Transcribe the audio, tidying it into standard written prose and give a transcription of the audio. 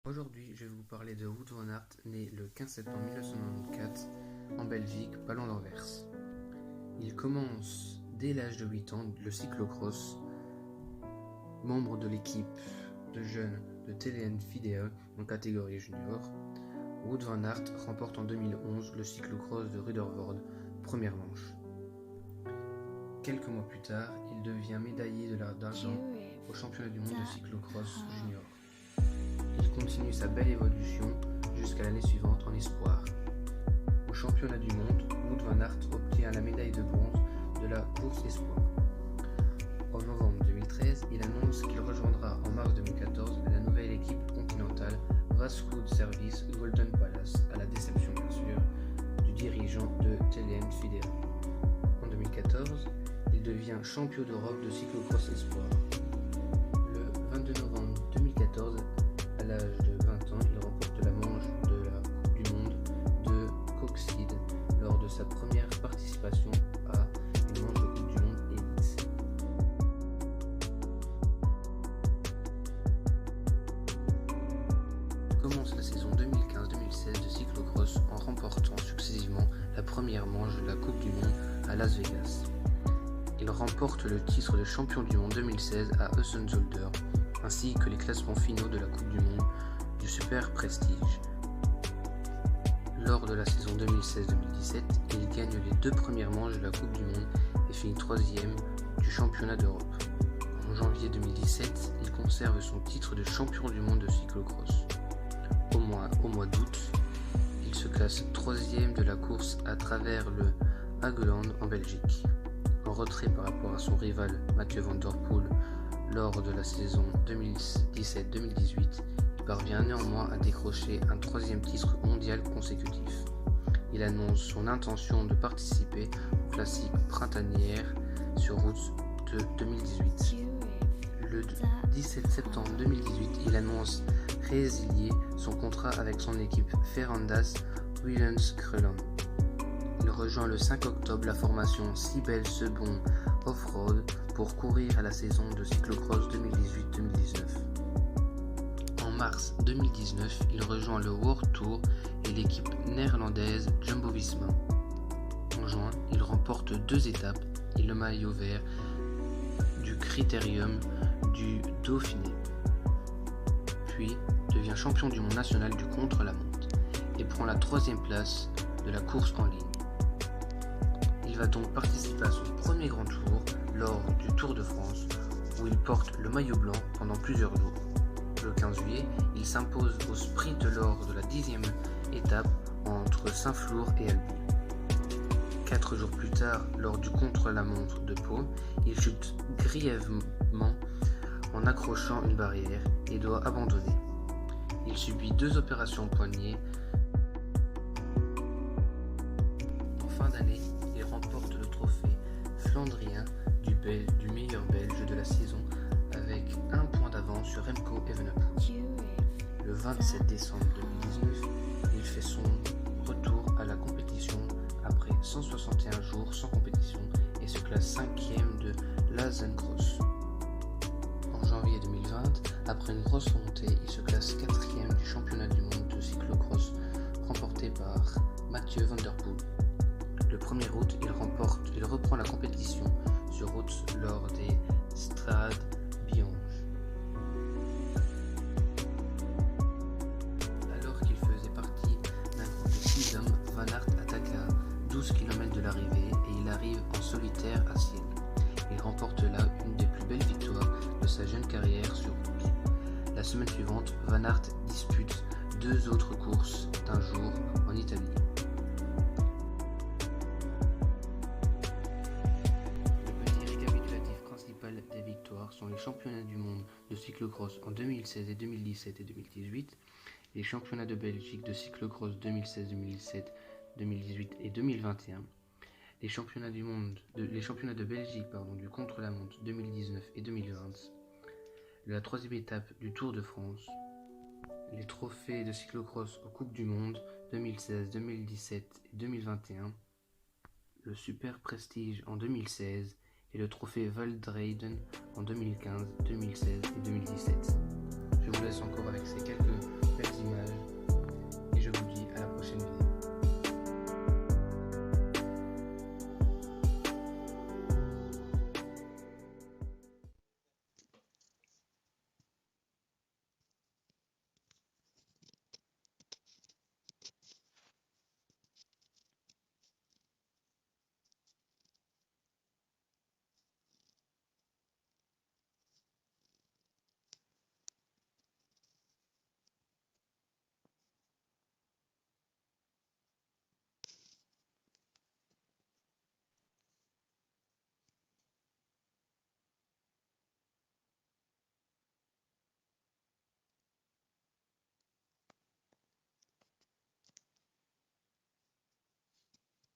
Aujourd'hui, je vais vous parler de Wout van Aert, né le 15 septembre 1994 en Belgique, pas loin d'Anvers. Il commence dès l'âge de 8 ans le cyclocross, membre de l'équipe de jeunes de TDN Fidea en catégorie junior. Wout van Aert remporte en 2011 le cyclocross de Ruddervoorde, première manche. Quelques mois plus tard, il devient médaillé d'argent au championnat du monde de cyclocross junior. Il continue sa belle évolution jusqu'à l'année suivante en espoir. Au championnat du monde, Wout van Aert obtient la médaille de bronze de la course espoir. En novembre 2013, il annonce qu'il rejoindra en mars 2014 la nouvelle équipe continentale Vascoud Service Golden Palace, à la déception bien sûr du dirigeant de TDN Fidea. En 2014, il devient champion d'Europe de cyclocross espoir. Le 22 novembre 2014, à l'âge de 20 ans, il remporte la manche de la Coupe du Monde de Coxide lors de sa première participation à une manche de Coupe du Monde élite. Commence la saison 2015-2016 de cyclocross en remportant successivement la première manche de la Coupe du Monde à Las Vegas. Il remporte le titre de champion du monde 2016 à Eusenzolder, ainsi que les classements finaux de la Coupe du Monde du Super Prestige. Lors de la saison 2016-2017, il gagne les 2 premières manches de la Coupe du Monde et finit 3e du championnat d'Europe. En janvier 2017, il conserve son titre de champion du monde de cyclocross. Au mois d'août, il se classe 3e de la course à travers le Hageland en Belgique. En retrait par rapport à son rival Mathieu van der Poel lors de la saison 2017-2018, il parvient néanmoins à décrocher un 3e titre mondial consécutif. Il annonce son intention de participer au classique printanière sur route de 2018. Le 17 septembre 2018, il annonce résilier son contrat avec son équipe Ferrandas Willens-Krelan. Il rejoint le 5 octobre la formation Sibel Sebon Offroad pour courir à la saison de cyclocross 2018-2019. En mars 2019, il rejoint le World Tour et l'équipe néerlandaise Jumbo-Visma. En juin, il remporte 2 étapes et le maillot vert du Critérium du Dauphiné. Puis devient champion du monde national du contre-la-montre et prend la 3e place de la course en ligne. Il va donc participer à son premier grand tour lors du Tour de France où il porte le maillot blanc pendant plusieurs jours. Le 15 juillet, il s'impose au sprint lors de la 10e étape entre Saint-Flour et Albi. 4 jours plus tard, lors du contre-la-montre de Pau, il chute grièvement en accrochant une barrière et doit abandonner. Il subit 2 opérations au poignet. En fin d'année, il remporte le trophée flandrien du meilleur belge de la saison avec 1 point d'avance sur Remco Evenepoel. Le 27 décembre 2019, il fait son retour à la compétition après 161 jours sans compétition et se classe 5e de l'Azencross. En janvier 2020, après une grosse montée, il se classe 4e du championnat du monde de cyclocross remporté par Mathieu van der Poel. Le 1er août, il reprend la compétition sur route lors des Strade Bianche. Alors qu'il faisait partie d'un groupe de 6 hommes, Van Aert attaque à 12 km de l'arrivée et il arrive en solitaire à Sienne. Il remporte là une des plus belles victoires de sa jeune carrière sur route. La semaine suivante, Van Aert dispute 2 autres courses d'un jour en Italie. Des victoires sont les championnats du monde de cyclocross en 2016 et 2017 et 2018, les championnats de Belgique de cyclocross 2016, 2017, 2018 et 2021, les championnats de Belgique du contre-la-montre 2019 et 2020, la 3e étape du Tour de France, les trophées de cyclocross aux Coupes du Monde 2016, 2017 et 2021, le Super Prestige en 2016 et le trophée Valdraiden en 2015, 2016 et 2017. Je vous laisse encore avec ces quelques